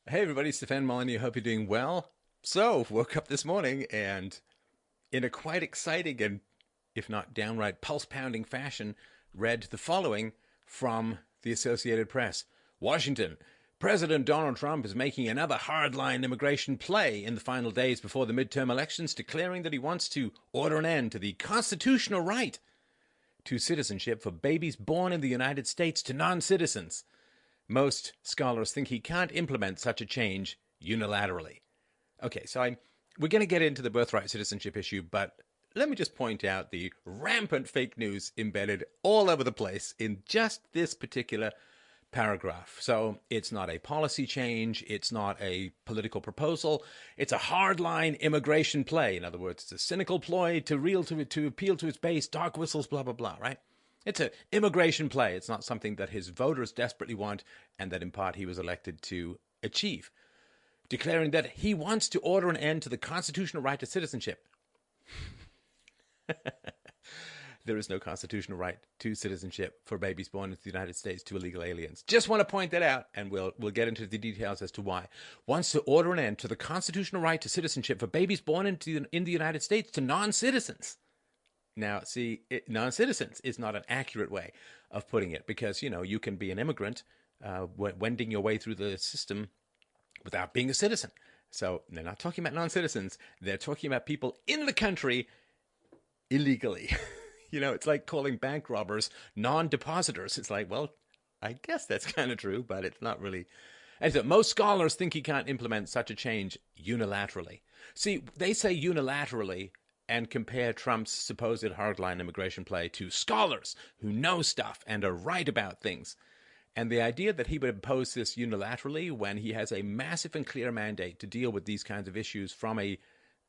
Hey everybody, Stefan Molyneux. Hope you're doing well. So, woke up this morning and, in a quite exciting and, if not downright pulse-pounding fashion, read the following from the Associated Press. Washington. President Donald Trump is making another hardline immigration play in the final days before the midterm elections, declaring that he wants to order an end to the constitutional right to citizenship for babies born in the United States to non-citizens. Most scholars think he can't implement such a change unilaterally. Okay, so we're going to get into the birthright citizenship issue, but let me just point out the rampant fake news embedded all over the place in just this particular paragraph. So it's not a policy change, it's not a political proposal, it's a hardline immigration play. In other words, it's a cynical ploy to appeal to its base, dog whistles, blah, blah, blah, right? It's an immigration play. It's not something that his voters desperately want and that in part he was elected to achieve. Declaring that he wants to order an end to the constitutional right to citizenship. There is no constitutional right to citizenship for babies born into the United States to illegal aliens. Just want to point that out, and we'll get into the details as to why. Wants to order an end to the constitutional right to citizenship for babies born in the United States to non-citizens. Now, see, non-citizens is not an accurate way of putting it because, you can be an immigrant wending your way through the system without being a citizen. So they're not talking about non-citizens. They're talking about people in the country illegally. It's like calling bank robbers non-depositors. It's like, well, I guess that's kind of true, but it's not really. And so most scholars think he can't implement such a change unilaterally. See, they say unilaterally and compare Trump's supposed hardline immigration play to scholars who know stuff and are right about things. And the idea that he would impose this unilaterally when he has a massive and clear mandate to deal with these kinds of issues from a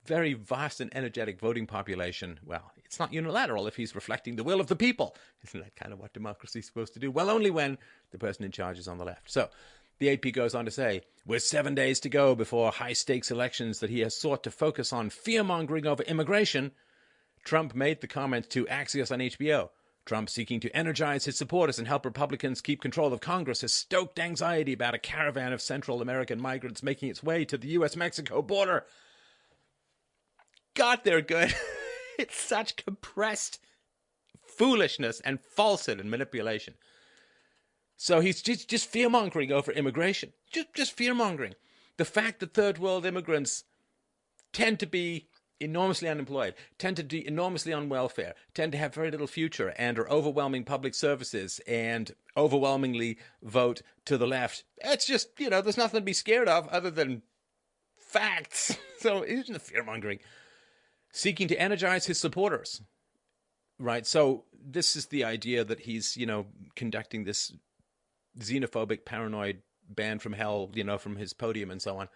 very vast and energetic voting population, well, it's not unilateral if he's reflecting the will of the people. Isn't that kind of what democracy is supposed to do? Well, only when the person in charge is on the left. So the AP goes on to say, with 7 days to go before high-stakes elections that he has sought to focus on fear-mongering over immigration, Trump made the comment to Axios on HBO. Trump, seeking to energize his supporters and help Republicans keep control of Congress, has stoked anxiety about a caravan of Central American migrants making its way to the U.S Mexico border. God, they're good. It's such compressed foolishness and falsehood and manipulation. So he's just fear-mongering over immigration. Just fear-mongering. The fact that third world immigrants tend to be enormously unemployed, tend to be enormously on welfare, tend to have very little future and are overwhelming public services and overwhelmingly vote to the left. It's just, there's nothing to be scared of other than facts. So it isn't a fear-mongering. Seeking to energize his supporters. Right, so this is the idea that he's, conducting this xenophobic, paranoid band from hell, from his podium and so on.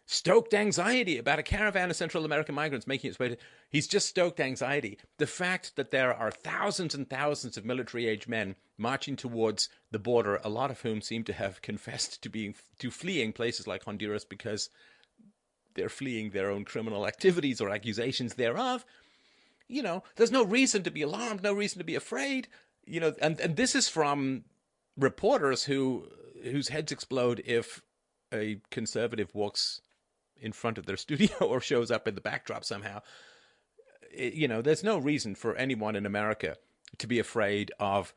Stoked anxiety about a caravan of Central American migrants making its way to. He's just stoked anxiety. The fact that there are thousands and thousands of military-age men marching towards the border, a lot of whom seem to have confessed to fleeing places like Honduras because they're fleeing their own criminal activities or accusations thereof. There's no reason to be alarmed, no reason to be afraid. And this is from reporters whose heads explode if a conservative walks in front of their studio or shows up in the backdrop somehow. There's no reason for anyone in America to be afraid of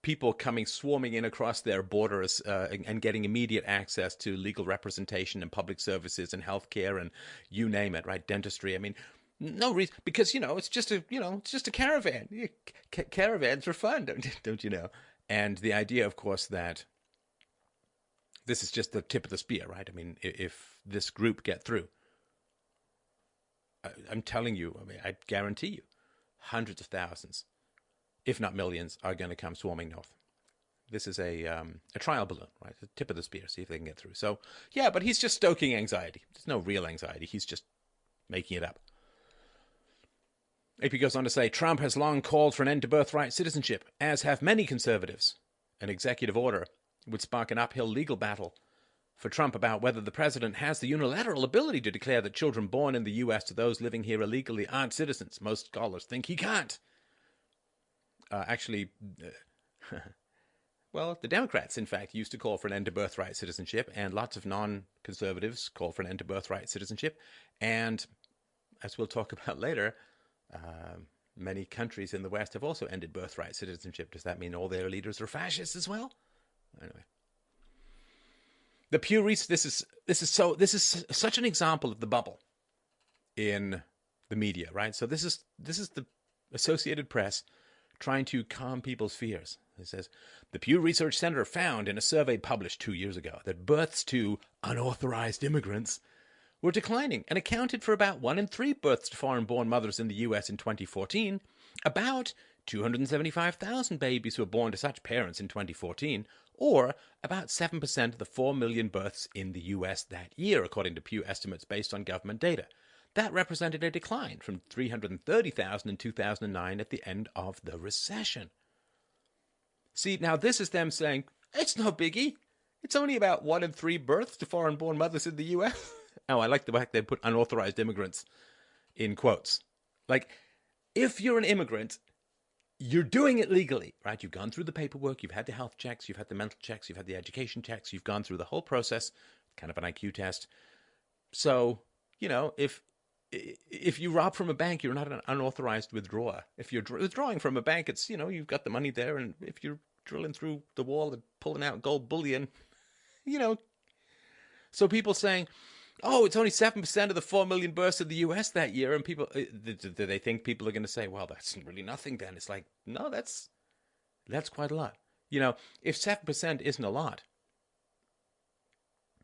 people coming swarming in across their borders and getting immediate access to legal representation and public services and healthcare and you name it, right? Dentistry. I mean, no reason, because it's just a caravan. Caravans are fun, don't you know? And the idea, of course, that this is just the tip of the spear, right? I mean, if this group get through, I'm telling you, I guarantee you, hundreds of thousands, if not millions, are going to come swarming north. This is a trial balloon, right? The tip of the spear, see if they can get through. So, yeah, but he's just stoking anxiety. There's no real anxiety. He's just making it up. AP goes on to say, Trump has long called for an end to birthright citizenship, as have many conservatives. An executive order would spark an uphill legal battle for Trump about whether the president has the unilateral ability to declare that children born in the U.S. to those living here illegally aren't citizens. Most scholars think he can't. Actually, Well, the Democrats, in fact, used to call for an end to birthright citizenship, and lots of non-conservatives call for an end to birthright citizenship. And as we'll talk about later, many countries in the West have also ended birthright citizenship. Does that mean all their leaders are fascists as well? Anyway, the Pew Research. This is such an example of the bubble in the media, right? So this is the Associated Press trying to calm people's fears. It says, the Pew Research Center found in a survey published 2 years ago that births to unauthorized immigrants were declining and accounted for about 1 in 3 births to foreign-born mothers in the U.S. in 2014. About 275,000 babies were born to such parents in 2014, or about 7% of the 4 million births in the U.S. that year, according to Pew estimates based on government data. That represented a decline from 330,000 in 2009 at the end of the recession. See, now this is them saying, it's no biggie. It's only about 1 in 3 births to foreign-born mothers in the U.S. Oh, I like the fact they put unauthorized immigrants in quotes. Like, if you're an immigrant, you're doing it legally, right? You've gone through the paperwork, you've had the health checks, you've had the mental checks, you've had the education checks, you've gone through the whole process, kind of an IQ test. So, you know, if you rob from a bank, you're not an unauthorized withdrawer. If you're withdrawing from a bank, it's, you know, you've got the money there. And if you're drilling through the wall and pulling out gold bullion, you know. So people saying, oh, it's only 7% of the 4 million births in the U.S. that year. And people, do they think people are going to say, well, that's really nothing then? It's like, no, that's quite a lot. You know, if 7% isn't a lot,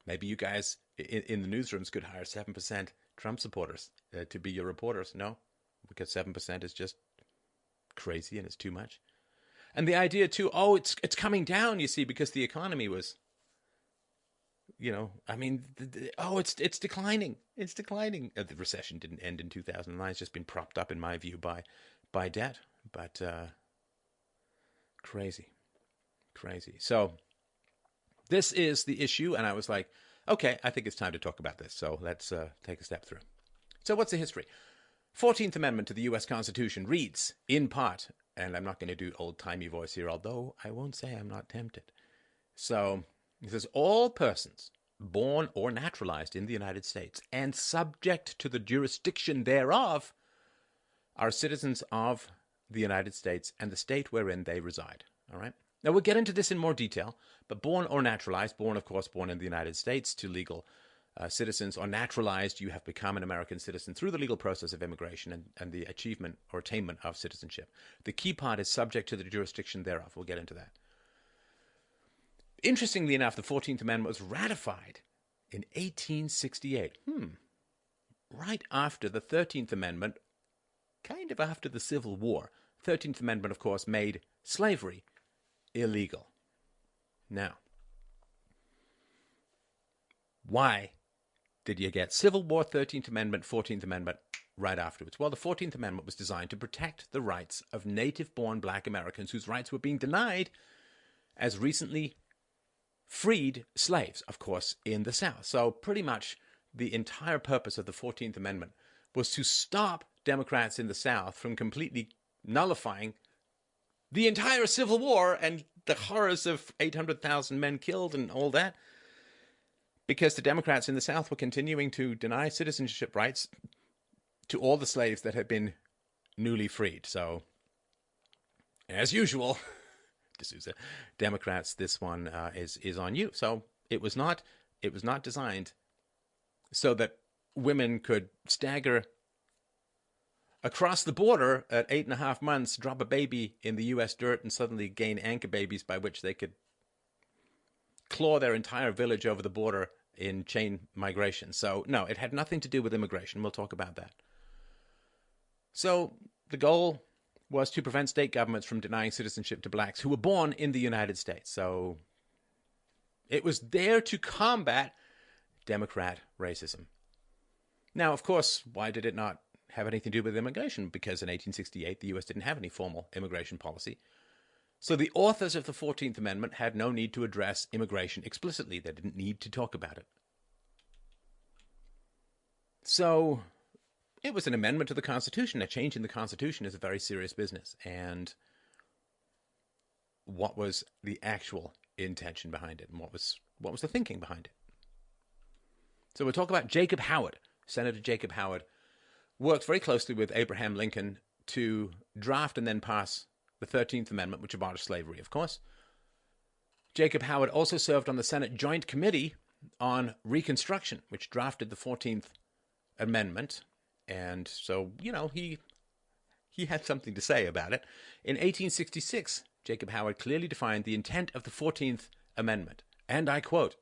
maybe you guys in the newsrooms could hire 7% Trump supporters to be your reporters. No, because 7% is just crazy and it's too much. And the idea too, oh, it's coming down, you see, because the economy was, you know, I mean, it's declining. It's declining. The recession didn't end in 2009. It's just been propped up, in my view, by debt. But crazy. So this is the issue, and I was like, okay, I think it's time to talk about this. So let's take a step through. So what's the history? 14th Amendment to the U.S. Constitution reads, in part, and I'm not going to do old-timey voice here, although I won't say I'm not tempted. So it says, all persons born or naturalized in the United States and subject to the jurisdiction thereof are citizens of the United States and the state wherein they reside. All right? Now, we'll get into this in more detail, but born or naturalized, born, of course, born in the United States to legal citizens, or naturalized, you have become an American citizen through the legal process of immigration and the achievement or attainment of citizenship. The key part is subject to the jurisdiction thereof. We'll get into that. Interestingly enough, the 14th Amendment was ratified in 1868. Right after the 13th Amendment, kind of after the Civil War. 13th Amendment, of course, made slavery illegal. Now, why did you get Civil War, 13th Amendment, 14th Amendment right afterwards? Well, the 14th Amendment was designed to protect the rights of native-born black Americans whose rights were being denied as recently freed slaves, of course, in the South. So pretty much the entire purpose of the 14th Amendment was to stop Democrats in the South from completely nullifying the entire Civil War and the horrors of 800,000 men killed and all that, because the Democrats in the South were continuing to deny citizenship rights to all the slaves that had been newly freed. So, as usual, D'Souza, Democrats, this one is on you. So it was not designed so that women could stagger across the border at 8.5 months, drop a baby in the U.S. dirt, and suddenly gain anchor babies by which they could claw their entire village over the border in chain migration. So, no, it had nothing to do with immigration. We'll talk about that. So, the goal was to prevent state governments from denying citizenship to blacks who were born in the United States. So, it was there to combat Democrat racism. Now, of course, why did it not have anything to do with immigration? Because in 1868, the U.S. didn't have any formal immigration policy. So the authors of the 14th Amendment had no need to address immigration explicitly. They didn't need to talk about it. So it was an amendment to the Constitution. A change in the Constitution is a very serious business. And what was the actual intention behind it and what was the thinking behind it. So we'll talk about Jacob Howard. Senator Jacob Howard worked very closely with Abraham Lincoln to draft and then pass the 13th Amendment, which abolished slavery, of course. Jacob Howard also served on the Senate Joint Committee on Reconstruction, which drafted the 14th Amendment. And so, he had something to say about it. In 1866, Jacob Howard clearly defined the intent of the 14th Amendment. And I quote,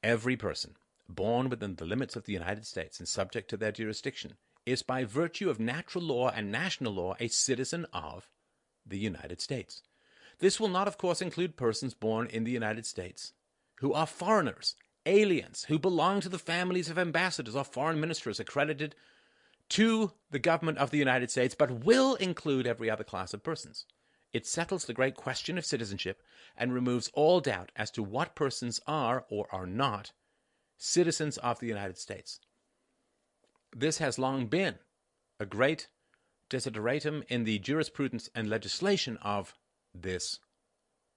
"Every person born within the limits of the United States and subject to their jurisdiction is by virtue of natural law and national law a citizen of the United States. This will not, of course, include persons born in the United States who are foreigners, aliens, who belong to the families of ambassadors or foreign ministers accredited to the government of the United States, but will include every other class of persons. It settles the great question of citizenship and removes all doubt as to what persons are or are not citizens of the United States. This has long been a great desideratum in the jurisprudence and legislation of this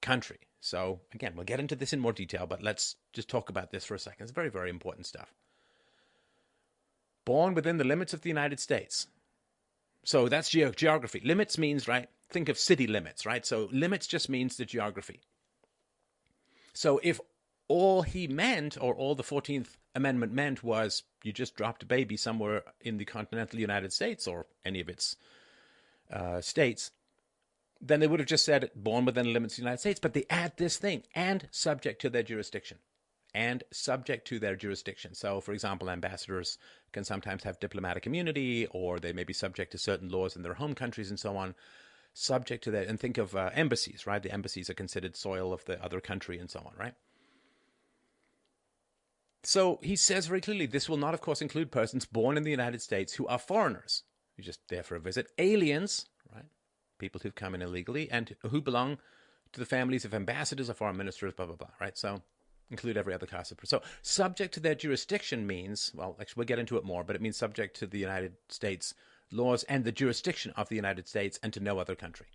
country." So, again, we'll get into this in more detail, but let's just talk about this for a second. It's very, very important stuff. Born within the limits of the United States. So that's geography. Limits means, right, think of city limits, right? So limits just means the geography. So if all he meant, or all the 14th Amendment meant, was you just dropped a baby somewhere in the continental United States or any of its states, then they would have just said born within the limits of the United States. But they add this thing, and subject to their jurisdiction. And subject to their jurisdiction. So, for example, ambassadors can sometimes have diplomatic immunity, or they may be subject to certain laws in their home countries and so on. Subject to that. And think of embassies, right? The embassies are considered soil of the other country and so on, right? So he says very clearly, this will not, of course, include persons born in the United States who are foreigners, who are just there for a visit, aliens, right? People who've come in illegally, and who belong to the families of ambassadors or foreign ministers, blah, blah, blah, right? So include every other class of person. So subject to their jurisdiction means, well, actually we'll get into it more, but it means subject to the United States laws and the jurisdiction of the United States and to no other country.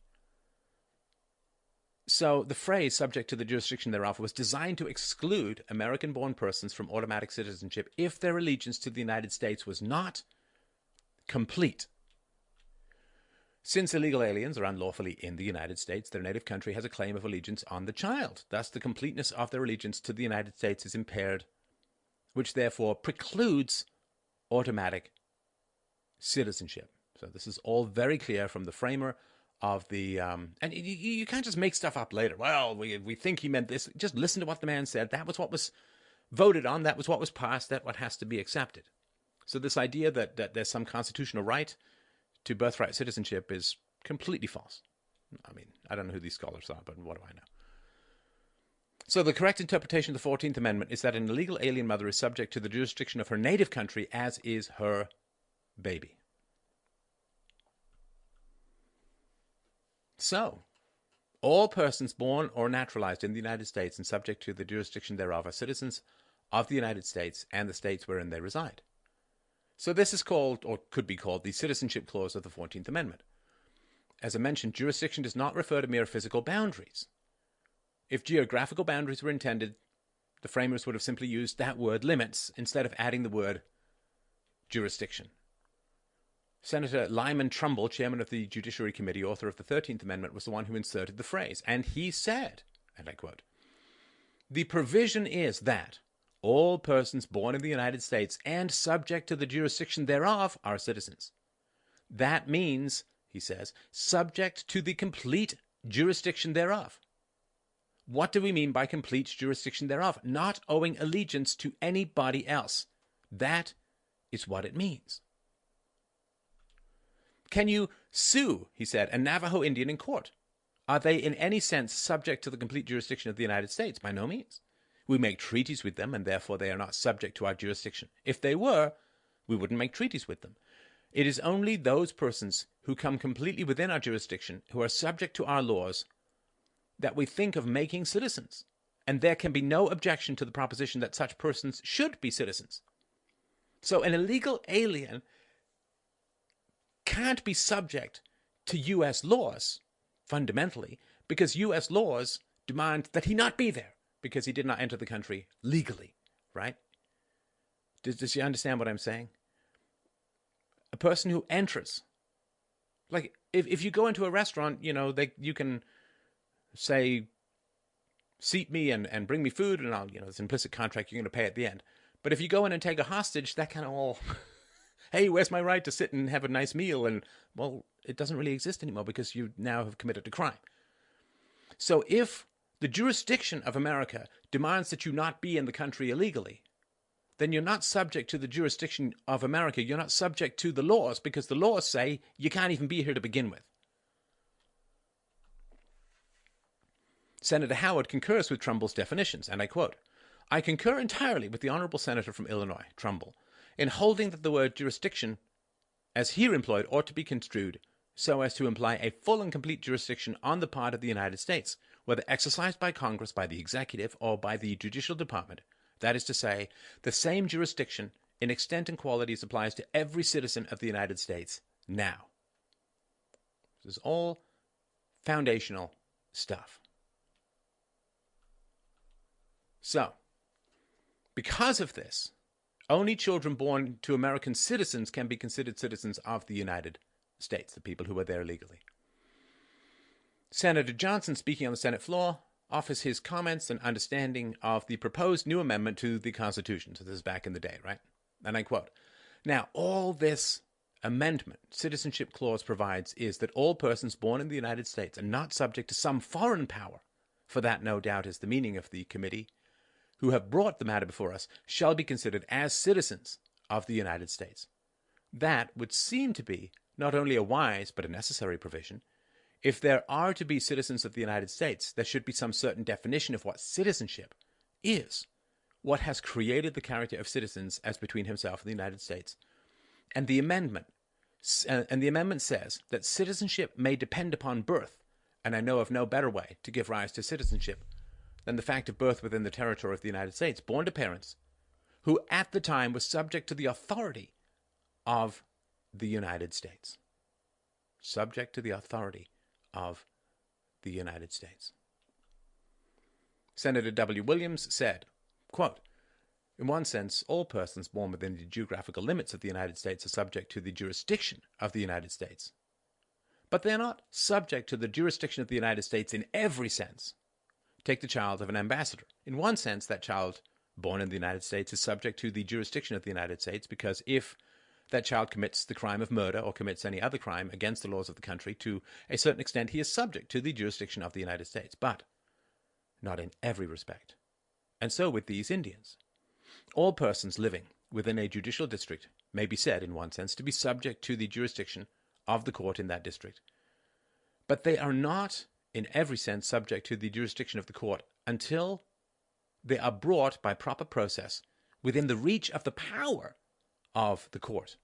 So the phrase subject to the jurisdiction thereof was designed to exclude American-born persons from automatic citizenship if their allegiance to the United States was not complete. Since illegal aliens are unlawfully in the United States, their native country has a claim of allegiance on the child. Thus, the completeness of their allegiance to the United States is impaired, which therefore precludes automatic citizenship. So this is all very clear from the framer of the... and you can't just make stuff up later. Well, we think he meant this. Just listen to what the man said. That was what was voted on. That was what was passed. That's what has to be accepted. So this idea that there's some constitutional right to birthright citizenship is completely false. I mean, I don't know who these scholars are, but what do I know? So the correct interpretation of the 14th Amendment is that an illegal alien mother is subject to the jurisdiction of her native country, as is her baby. So, all persons born or naturalized in the United States and subject to the jurisdiction thereof are citizens of the United States and the states wherein they reside. So this is called, or could be called, the Citizenship Clause of the 14th Amendment. As I mentioned, jurisdiction does not refer to mere physical boundaries. If geographical boundaries were intended, the framers would have simply used that word limits instead of adding the word jurisdiction. Senator Lyman Trumbull, chairman of the Judiciary Committee, author of the 13th Amendment, was the one who inserted the phrase. And he said, and I quote, "The provision is that all persons born in the United States and subject to the jurisdiction thereof are citizens. That means," he says, "subject to the complete jurisdiction thereof." What do we mean by complete jurisdiction thereof? Not owing allegiance to anybody else. That is what it means. Can you sue, he said, a Navajo Indian in court? Are they in any sense subject to the complete jurisdiction of the United States? By no means. We make treaties with them, and therefore they are not subject to our jurisdiction. If they were, we wouldn't make treaties with them. It is only those persons who come completely within our jurisdiction, who are subject to our laws, that we think of making citizens. And there can be no objection to the proposition that such persons should be citizens. So an illegal alien can't be subject to U.S. laws, fundamentally, because U.S. laws demand that he not be there because he did not enter the country legally, right? Does you understand what I'm saying? A person who enters, like if you go into a restaurant, you can say, seat me and bring me food, and I'll, it's an implicit contract, you're going to pay at the end. But if you go in and take a hostage, that kind of all, hey, where's my right to sit and have a nice meal? And, well, it doesn't really exist anymore because you now have committed a crime. So if the jurisdiction of America demands that you not be in the country illegally, then you're not subject to the jurisdiction of America. You're not subject to the laws because the laws say you can't even be here to begin with. Senator Howard concurs with Trumbull's definitions, and I quote, "I concur entirely with the honorable senator from Illinois, Trumbull, in holding that the word jurisdiction, as here employed, ought to be construed so as to imply a full and complete jurisdiction on the part of the United States, whether exercised by Congress, by the executive, or by the judicial department. That is to say, the same jurisdiction in extent and qualities applies to every citizen of the United States now." This is all foundational stuff. So, because of this, only children born to American citizens can be considered citizens of the United States, the people who are there legally. Senator Johnson, speaking on the Senate floor, offers his comments and understanding of the proposed new amendment to the Constitution. So this is back in the day, right? And I quote, "Now, all this amendment, Citizenship Clause, provides is that all persons born in the United States are not subject to some foreign power, for that no doubt is the meaning of the committee, who have brought the matter before us, shall be considered as citizens of the United States." That would seem to be not only a wise but a necessary provision. If there are to be citizens of the United States, there should be some certain definition of what citizenship is, what has created the character of citizens as between himself and the United States. And the amendment says that citizenship may depend upon birth, and I know of no better way to give rise to citizenship than the fact of birth within the territory of the United States, born to parents who at the time were subject to the authority of the United States. Subject to the authority of the United States. Senator W. Williams said, quote, "In one sense, all persons born within the geographical limits of the United States are subject to the jurisdiction of the United States. But they are not subject to the jurisdiction of the United States in every sense. Take the child of an ambassador. In one sense, that child born in the United States is subject to the jurisdiction of the United States because if that child commits the crime of murder or commits any other crime against the laws of the country, to a certain extent he is subject to the jurisdiction of the United States, but not in every respect. And so with these Indians. All persons living within a judicial district may be said, in one sense, to be subject to the jurisdiction of the court in that district. But they are not, in every sense, subject to the jurisdiction of the court until they are brought by proper process within the reach of the power of the court.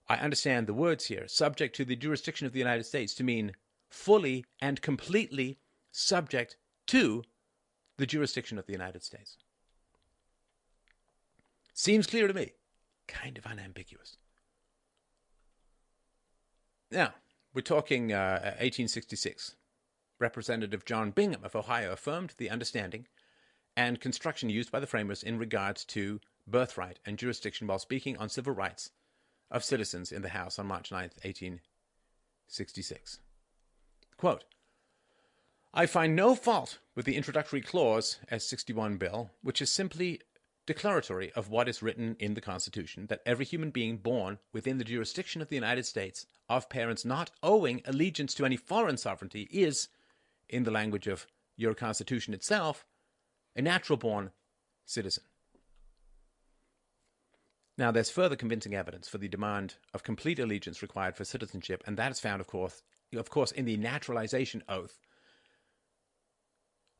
I understand the words here, subject to the jurisdiction of the United States, to mean fully and completely subject to the jurisdiction of the United States. Seems clear to me. Kind of unambiguous. Now, we're talking 1866. Representative John Bingham of Ohio affirmed the understanding and construction used by the framers in regards to birthright and jurisdiction while speaking on civil rights of citizens in the House on March 9th, 1866. Quote, "I find no fault with the introductory clause as 61 bill, which is simply declaratory of what is written in the Constitution, that every human being born within the jurisdiction of the United States of parents not owing allegiance to any foreign sovereignty is, in the language of your Constitution itself, a natural-born citizen." Now, there's further convincing evidence for the demand of complete allegiance required for citizenship, and that is found, of course, in the naturalization oath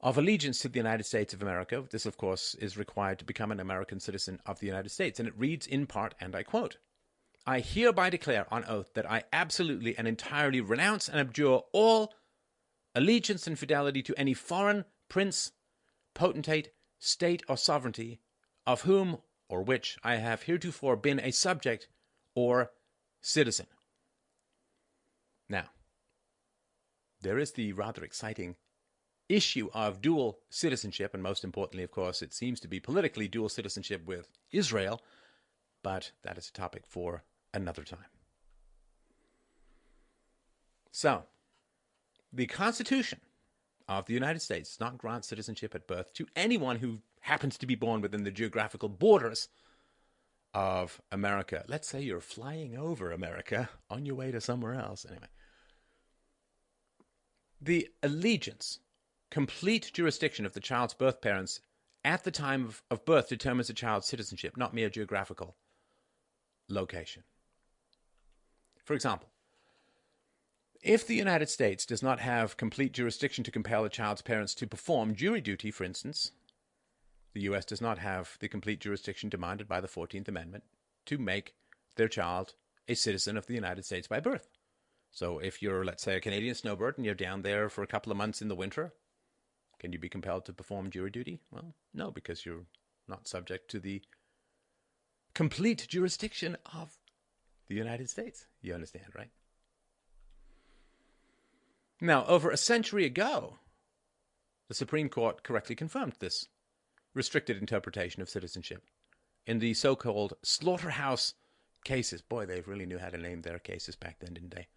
of allegiance to the United States of America. This, of course, is required to become an American citizen of the United States, and it reads in part, and I quote, "I hereby declare on oath that I absolutely and entirely renounce and abjure all allegiance and fidelity to any foreign prince, potentate, state, or sovereignty, of whom or which I have heretofore been a subject or citizen." Now, there is the rather exciting issue of dual citizenship, and most importantly, of course, it seems to be politically dual citizenship with Israel, but that is a topic for another time. So, the Constitution of the United States does not grant citizenship at birth to anyone who happens to be born within the geographical borders of America. Let's say you're flying over America on your way to somewhere else. Anyway, the allegiance, complete jurisdiction of the child's birth parents at the time of birth determines the child's citizenship, not mere geographical location. For example, if the United States does not have complete jurisdiction to compel a child's parents to perform jury duty, for instance, the U.S. does not have the complete jurisdiction demanded by the 14th Amendment to make their child a citizen of the United States by birth. So if you're, let's say, a Canadian snowbird and you're down there for a couple of months in the winter, can you be compelled to perform jury duty? Well, no, because you're not subject to the complete jurisdiction of the United States. You understand, right? Now, over a century ago, the Supreme Court correctly confirmed this restricted interpretation of citizenship in the so-called slaughterhouse cases. Boy, they really knew how to name their cases back then, didn't they?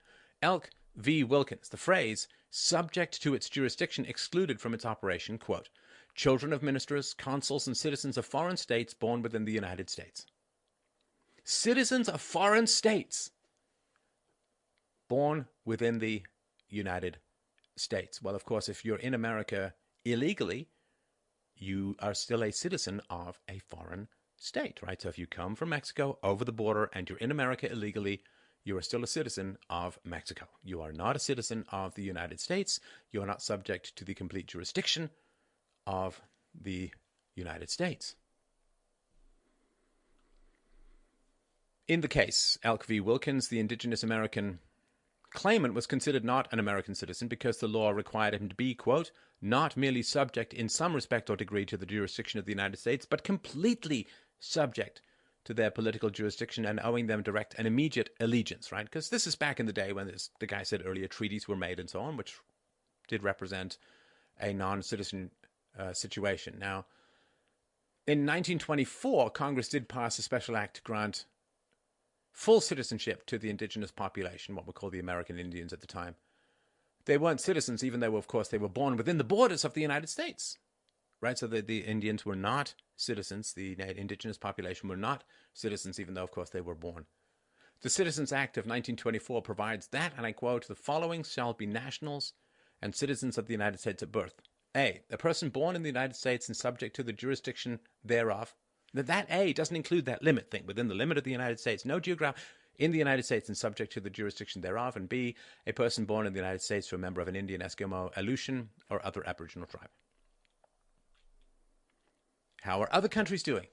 Elk v. Wilkins, the phrase, subject to its jurisdiction excluded from its operation, quote, children of ministers, consuls, and citizens of foreign states born within the United States. Citizens of foreign states born within the United States. Well, of course, if you're in America illegally, you are still a citizen of a foreign state, right? So if you come from Mexico over the border and you're in America illegally, you are still a citizen of Mexico. You are not a citizen of the United States. You are not subject to the complete jurisdiction of the United States. In the case, Elk v. Wilkins, the indigenous American claimant was considered not an American citizen because the law required him to be, quote, not merely subject in some respect or degree to the jurisdiction of the United States, but completely subject to their political jurisdiction and owing them direct and immediate allegiance, right? Because this is back in the day when, the guy said earlier, treaties were made and so on, which did represent a non-citizen situation. Now, in 1924, Congress did pass a special act to grant full citizenship to the indigenous population, what we call the American Indians at the time. They weren't citizens, even though, of course, they were born within the borders of the United States, right? So the Indians were not citizens. The indigenous population were not citizens, even though, of course, they were born. The Citizens Act of 1924 provides that, and I quote, the following shall be nationals and citizens of the United States at birth. A person born in the United States and subject to the jurisdiction thereof. That A doesn't include that limit thing. Within the limit of the United States, no geographic in the United States and subject to the jurisdiction thereof. And B, a person born in the United States or a member of an Indian, Eskimo, Aleutian, or other Aboriginal tribe. How are other countries doing?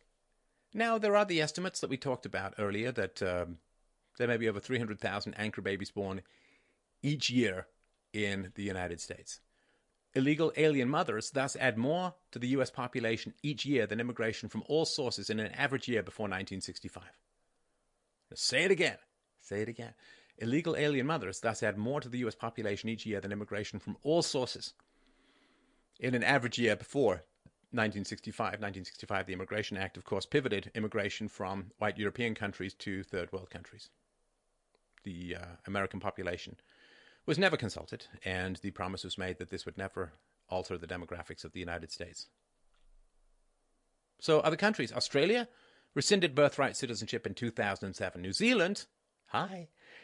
Now, there are the estimates that we talked about earlier that there may be over 300,000 anchor babies born each year in the United States. Illegal alien mothers thus add more to the U.S. population each year than immigration from all sources in an average year before 1965. Say it again. Say it again. Illegal alien mothers thus add more to the U.S. population each year than immigration from all sources in an average year before 1965. 1965, the Immigration Act, of course, pivoted immigration from white European countries to third world countries. The American population was never consulted, and the promise was made that this would never alter the demographics of the United States. So other countries, Australia rescinded birthright citizenship in 2007. New Zealand,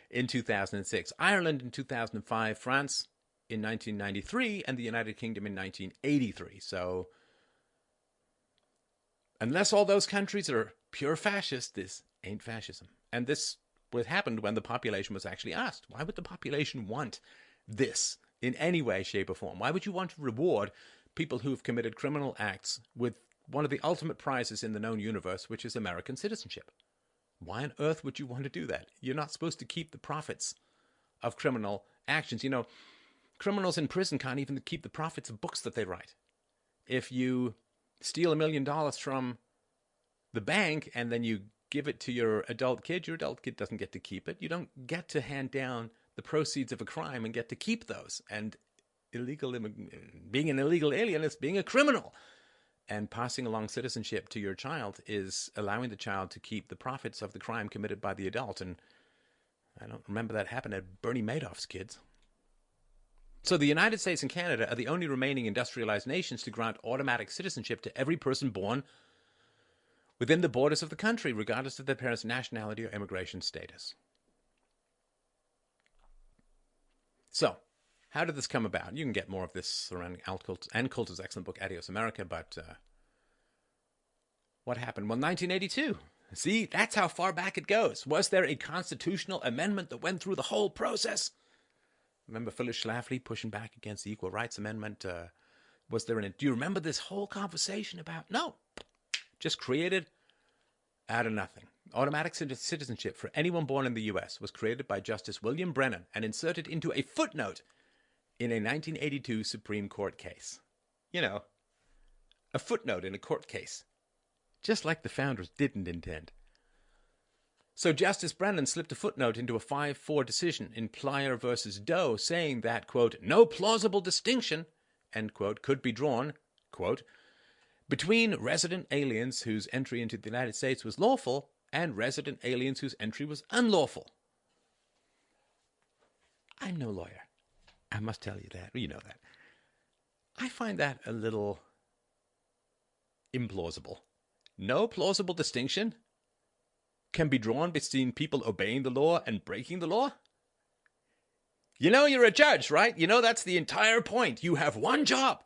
in 2006. Ireland in 2005. France in 1993. And the United Kingdom in 1983. So unless all those countries are pure fascist, this ain't fascism. And this what happened when the population was actually asked. Why would the population want this in any way, shape, or form? Why would you want to reward people who've committed criminal acts with one of the ultimate prizes in the known universe, which is American citizenship? Why on earth would you want to do that? You're not supposed to keep the profits of criminal actions. You know, criminals in prison can't even keep the profits of books that they write. If you steal $1 million from the bank and then you give it to your adult kid doesn't get to keep it. You don't get to hand down the proceeds of a crime and get to keep those. And being an illegal alien is being a criminal. And passing along citizenship to your child is allowing the child to keep the profits of the crime committed by the adult. And I don't remember that happened at Bernie Madoff's kids. So the United States and Canada are the only remaining industrialized nations to grant automatic citizenship to every person born within the borders of the country, regardless of their parents' nationality or immigration status. So, how did this come about? You can get more of this surrounding Ann Coulter's excellent book, Adios America, but what happened? Well, 1982. See, that's how far back it goes. Was there a constitutional amendment that went through the whole process? Remember Phyllis Schlafly pushing back against the Equal Rights Amendment? Do you remember this whole conversation about? No. Just created out of nothing. Automatic citizenship for anyone born in the U.S. was created by Justice William Brennan and inserted into a footnote in a 1982 Supreme Court case. You know, a footnote in a court case. Just like the founders didn't intend. So Justice Brennan slipped a footnote into a 5-4 decision in Plyer versus Doe saying that, quote, no plausible distinction, end quote, could be drawn, quote, between resident aliens whose entry into the United States was lawful and resident aliens whose entry was unlawful. I'm no lawyer. I must tell you that. You know that. I find that a little implausible. No plausible distinction can be drawn between people obeying the law and breaking the law? You know you're a judge, right? You know that's the entire point. You have one job,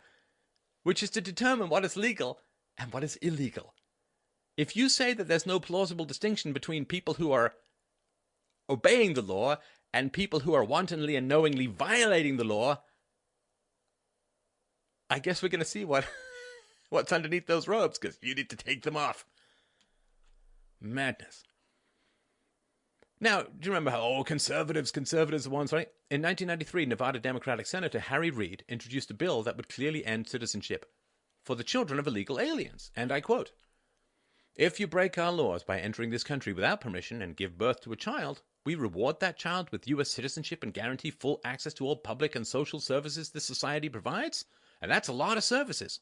which is to determine what is legal and what is illegal. If you say that there's no plausible distinction between people who are obeying the law and people who are wantonly and knowingly violating the law, I guess we're going to see what's underneath those robes, because you need to take them off. Madness. Now, do you remember how, conservatives are ones, right? In 1993, Nevada Democratic Senator Harry Reid introduced a bill that would clearly end citizenship for the children of illegal aliens. And I quote, if you break our laws by entering this country without permission and give birth to a child, we reward that child with U.S. citizenship and guarantee full access to all public and social services this society provides. And that's a lot of services.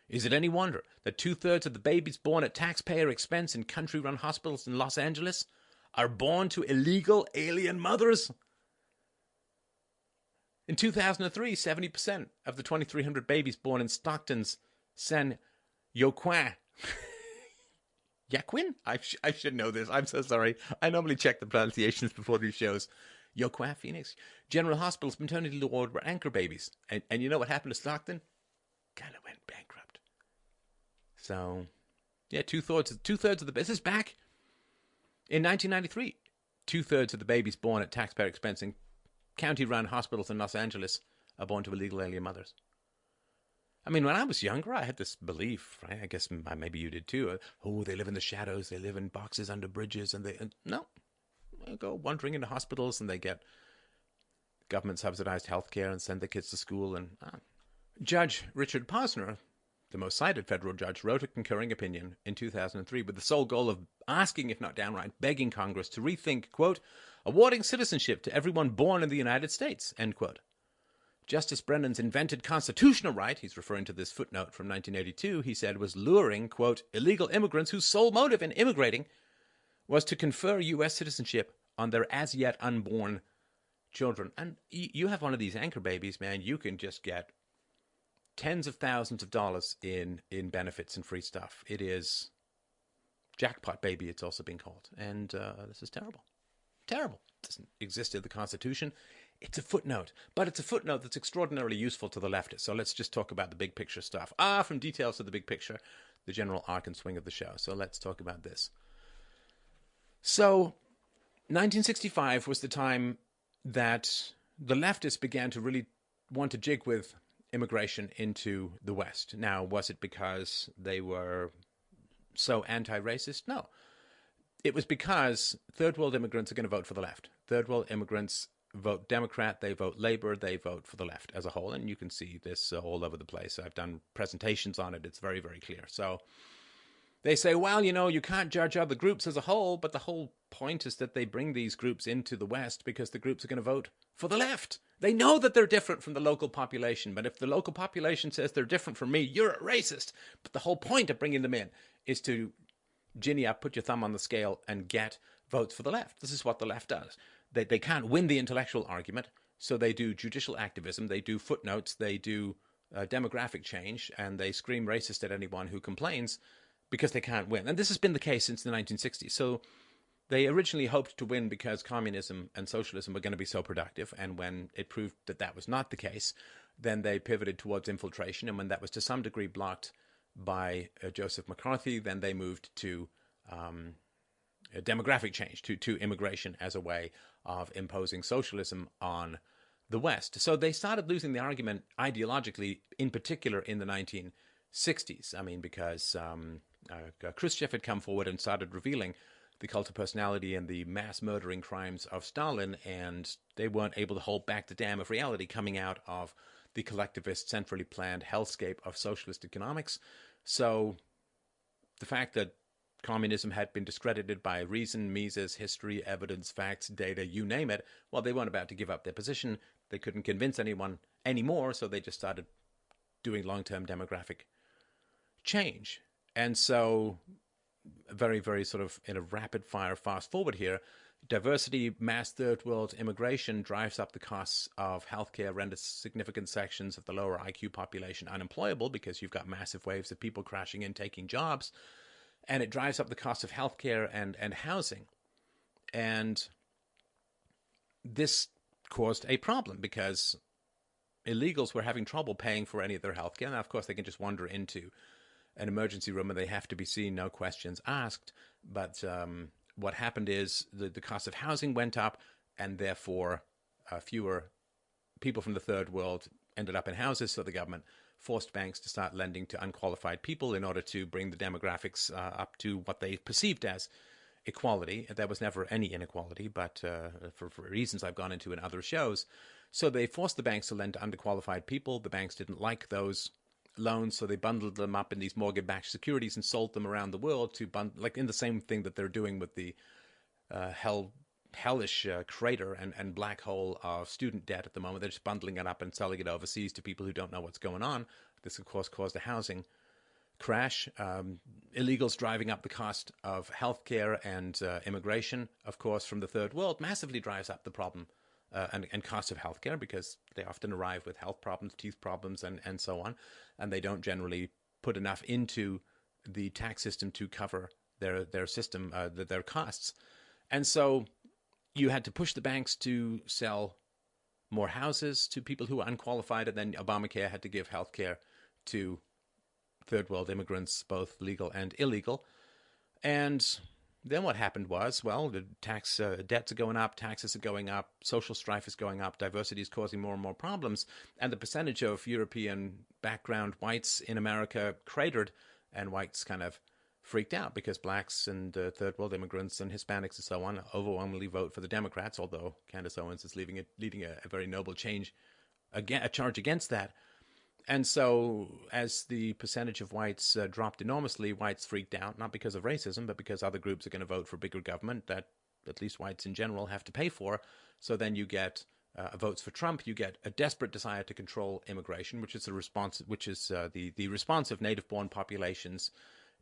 Is it any wonder that 2/3 of the babies born at taxpayer expense in country-run hospitals in Los Angeles are born to illegal alien mothers? In 2003, 70% of the 2,300 babies born in Stockton's San Joaquin. Yaquin? I should know this. I'm so sorry. I normally check the pronunciations before these shows. Joaquin, Phoenix. General Hospital's maternity ward were anchor babies. And you know what happened to Stockton? Kind of went bankrupt. So, yeah, two-thirds of the business back in 1993. 2/3 of the babies born at taxpayer expense in county-run hospitals in Los Angeles are born to illegal alien mothers. I mean, when I was younger, I had this belief, right? I guess maybe you did too. They live in the shadows. They live in boxes under bridges. No. They go wandering into hospitals and they get government-subsidized health care and send their kids to school. And Judge Richard Posner, the most cited federal judge, wrote a concurring opinion in 2003 with the sole goal of asking, if not downright begging Congress to rethink, quote, awarding citizenship to everyone born in the United States, end quote. Justice Brennan's invented constitutional right, he's referring to this footnote from 1982, he said was luring, quote, illegal immigrants whose sole motive in immigrating was to confer U.S. citizenship on their as-yet unborn children. And you have one of these anchor babies, man, you can just get tens of thousands of dollars in benefits and free stuff. It is jackpot baby, it's also been called. And this is terrible. Terrible. It doesn't exist in the Constitution. It's a footnote, but it's a footnote that's extraordinarily useful to the leftists. So let's just talk about the big picture stuff. From details to the big picture, the general arc and swing of the show. So let's talk about this. So 1965 was the time that the leftists began to really want to jig with immigration into the West. Now, was it because they were so anti-racist? No. It was because third world immigrants are going to vote for the left. Third world immigrants vote Democrat, they vote Labor, they vote for the left as a whole. And you can see this all over the place. I've done presentations on it. It's very, very clear. So They say, well, you can't judge other groups as a whole, but the whole point is that they bring these groups into the West because the groups are going to vote for the left. They know that they're different from the local population, but if the local population says they're different from me, you're a racist. But the whole point of bringing them in is to ginny up, put your thumb on the scale, and get votes for the left. This is what the left does. They can't win the intellectual argument, so they do judicial activism, they do footnotes, they do demographic change, and they scream racist at anyone who complains because they can't win. And this has been the case since the 1960s. So they originally hoped to win because communism and socialism were going to be so productive. And when it proved that that was not the case, then they pivoted towards infiltration. And when that was to some degree blocked by Joseph McCarthy, then they moved to a demographic change, to immigration as a way of imposing socialism on the West. So they started losing the argument ideologically, in particular in the 1960s. I mean, because Khrushchev had come forward and started revealing the cult of personality and the mass murdering crimes of Stalin, and they weren't able to hold back the dam of reality coming out of the collectivist, centrally planned hellscape of socialist economics. So the fact that communism had been discredited by reason, Mises, history, evidence, facts, data, you name it, well, they weren't about to give up their position. They couldn't convince anyone anymore, so they just started doing long-term demographic change. And so very, very sort of in a rapid fire fast forward here, diversity, mass third world immigration drives up the costs of healthcare, renders significant sections of the lower IQ population unemployable because you've got massive waves of people crashing in, taking jobs, and it drives up the cost of healthcare and housing. And this caused a problem because illegals were having trouble paying for any of their healthcare. Now, of course, they can just wander into an emergency room and they have to be seen, no questions asked. But what happened is the cost of housing went up, and therefore fewer people from the third world ended up in houses. So the government forced banks to start lending to unqualified people in order to bring the demographics up to what they perceived as equality. There was never any inequality, but for reasons I've gone into in other shows. So they forced the banks to lend to underqualified people. The banks didn't like those loans, so they bundled them up in these mortgage-backed securities and sold them around the world to like in the same thing that they're doing with the hellish crater and black hole of student debt at the moment. They're just bundling it up and selling it overseas to people who don't know what's going on. This, of course, caused a housing crash. Illegals driving up the cost of healthcare and immigration, of course, from the third world massively drives up the problem and cost of healthcare, because they often arrive with health problems, teeth problems, and so on, and they don't generally put enough into the tax system to cover their system, their costs. And so you had to push the banks to sell more houses to people who were unqualified, and then Obamacare had to give healthcare to third world immigrants, both legal and illegal. And then what happened was, well, the tax debts are going up, taxes are going up, social strife is going up, diversity is causing more and more problems, and the percentage of European background whites in America cratered, and whites kind of freaked out because blacks and third world immigrants and Hispanics and so on overwhelmingly vote for the Democrats, although Candace Owens is leading a very noble change, a charge against that. And so as the percentage of whites dropped enormously, whites freaked out, not because of racism, but because other groups are going to vote for bigger government that at least whites in general have to pay for. So then you get votes for Trump. You get a desperate desire to control immigration, which is the response of native-born populations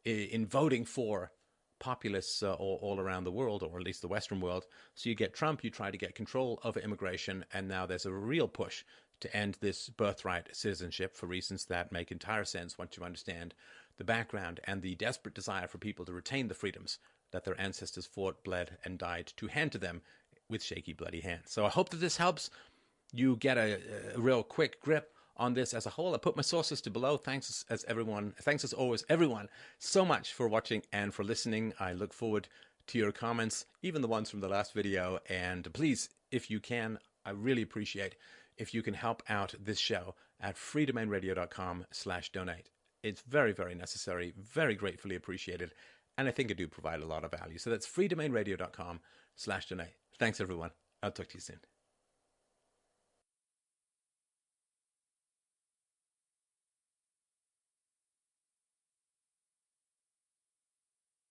in voting for populists all around the world, or at least the Western world. So you get Trump, you try to get control over immigration, and now there's a real push to end this birthright citizenship for reasons that make entire sense once you understand the background and the desperate desire for people to retain the freedoms that their ancestors fought, bled, and died to hand to them with shaky, bloody hands. So I hope that this helps you get a real quick grip on this as a whole. I put my sources to below. Thanks as always, everyone, so much for watching and for listening. I look forward to your comments, even the ones from the last video. And please, if you can, I really appreciate if you can help out this show at freedomainradio.com/donate. It's very, very necessary, very gratefully appreciated, and I think I do provide a lot of value. So that's freedomainradio.com/donate. Thanks, everyone. I'll talk to you soon.